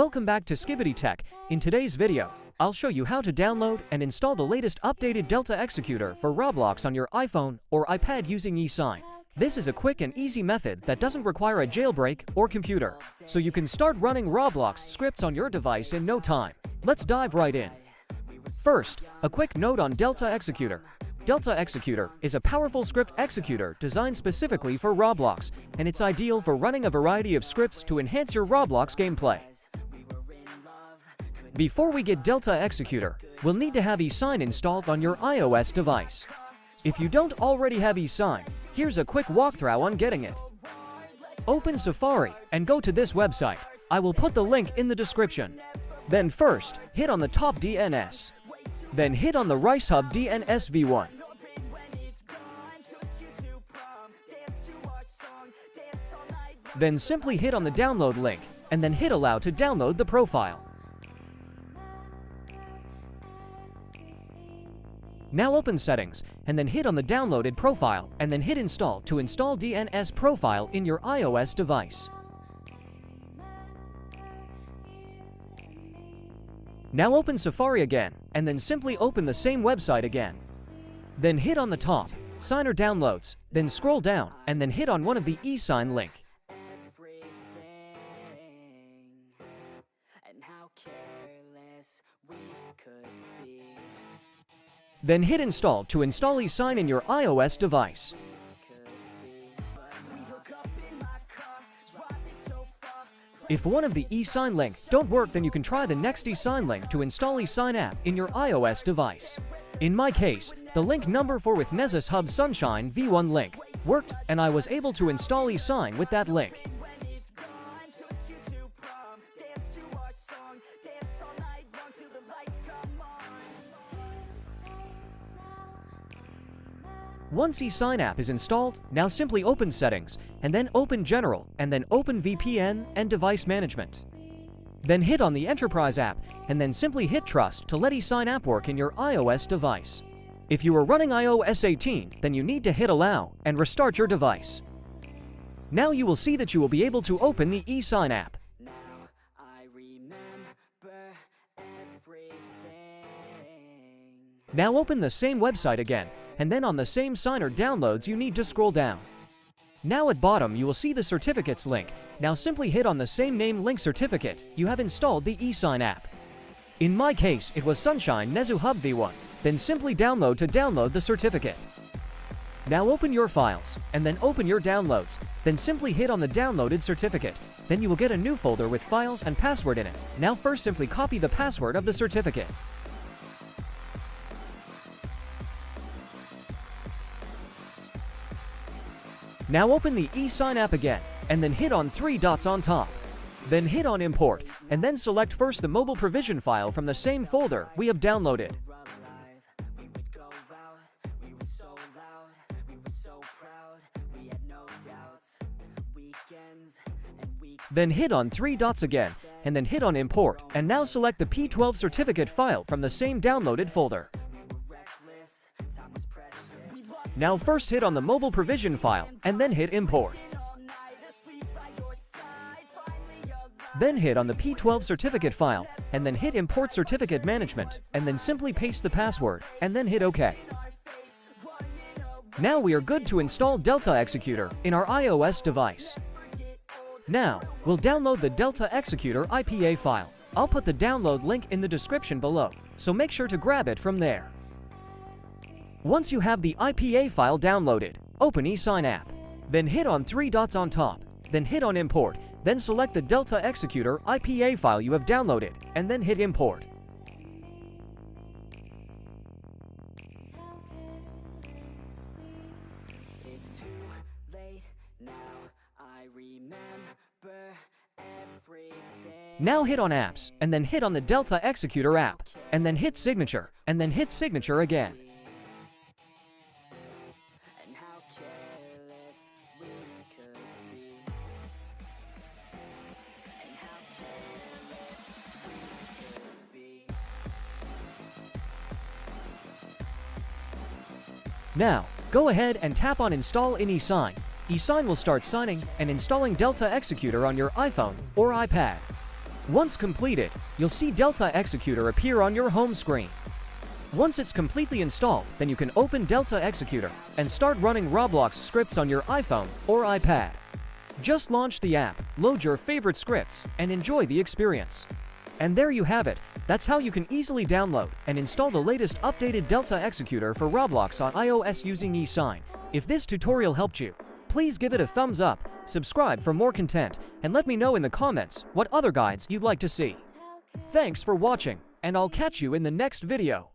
Welcome back to Skibbity Tech. In today's video, I'll show you how to download and install the latest updated Delta Executor for Roblox on your iPhone or iPad using eSign. This is a quick and easy method that doesn't require a jailbreak or computer, so you can start running Roblox scripts on your device in no time. Let's dive right in. First, a quick note on Delta Executor. Delta Executor is a powerful script executor designed specifically for Roblox, and it's ideal for running a variety of scripts to enhance your Roblox gameplay. Before we get Delta Executor, we'll need to have eSign installed on your iOS device. If you don't already have eSign, here's a quick walkthrough on getting it. Open Safari and go to this website. I will put the link in the description. Then first, hit on the top DNS. Then hit on the RiceHub DNS v1. Then simply hit on the download link, and then hit allow to download the profile. Now open Settings, and then hit on the downloaded profile, and then hit Install to install DNS profile in your iOS device. Now open Safari again, and then simply open the same website again. Then hit on the top, Signer Downloads, then scroll down, and then hit on one of the eSign link. Then hit Install to install eSign in your iOS device. If one of the eSign link don't work, then you can try the next eSign link to install eSign app in your iOS device. In my case, the link number 4 with Nessus Hub Sunshine v1 link worked, and I was able to install eSign with that link. Once eSign app is installed, now simply open Settings, and then open General, and then open VPN and Device Management. Then hit on the Enterprise app, and then simply hit Trust to let eSign app work in your iOS device. If you are running iOS 18, then you need to hit Allow and restart your device. Now you will see that you will be able to open the eSign app. Now open the same website again, and then on the same Signer Downloads you need to scroll down. Now at bottom you will see the certificates link. Now simply hit on the same name link certificate you have installed the eSign app. In my case it was Sunshine Nessus Hub v1. Then simply download to download the certificate. Now open your files, and then open your downloads. Then simply hit on the downloaded certificate. Then you will get a new folder with files and password in it. Now first simply copy the password of the certificate. Now open the eSign app again, and then hit on 3 dots on top. Then hit on Import, and then select first the mobile provision file from the same folder we have downloaded. Then hit on 3 dots again, and then hit on Import, and now select the P12 certificate file from the same downloaded folder. Now first hit on the mobile provision file, and then hit Import. Then hit on the P12 certificate file, and then hit Import Certificate Management, and then simply paste the password, and then hit OK. Now we are good to install Delta Executor in our iOS device. Now, we'll download the Delta Executor IPA file. I'll put the download link in the description below, so make sure to grab it from there. Once you have the IPA file downloaded, open eSign app. Then hit on 3 dots on top. Then hit on Import. Then select the Delta Executor IPA file you have downloaded, and then hit Import. Now hit on Apps, and then hit on the Delta Executor app, and then hit Signature, and then hit Signature again. Now, go ahead and tap on Install in eSign. eSign will start signing and installing Delta Executor on your iPhone or iPad. Once completed, you'll see Delta Executor appear on your home screen. Once it's completely installed, then you can open Delta Executor and start running Roblox scripts on your iPhone or iPad. Just launch the app, load your favorite scripts, and enjoy the experience. And there you have it. That's how you can easily download and install the latest updated Delta Executor for Roblox on iOS using eSign. If this tutorial helped you, please give it a thumbs up, subscribe for more content, and let me know in the comments what other guides you'd like to see. Thanks for watching, and I'll catch you in the next video.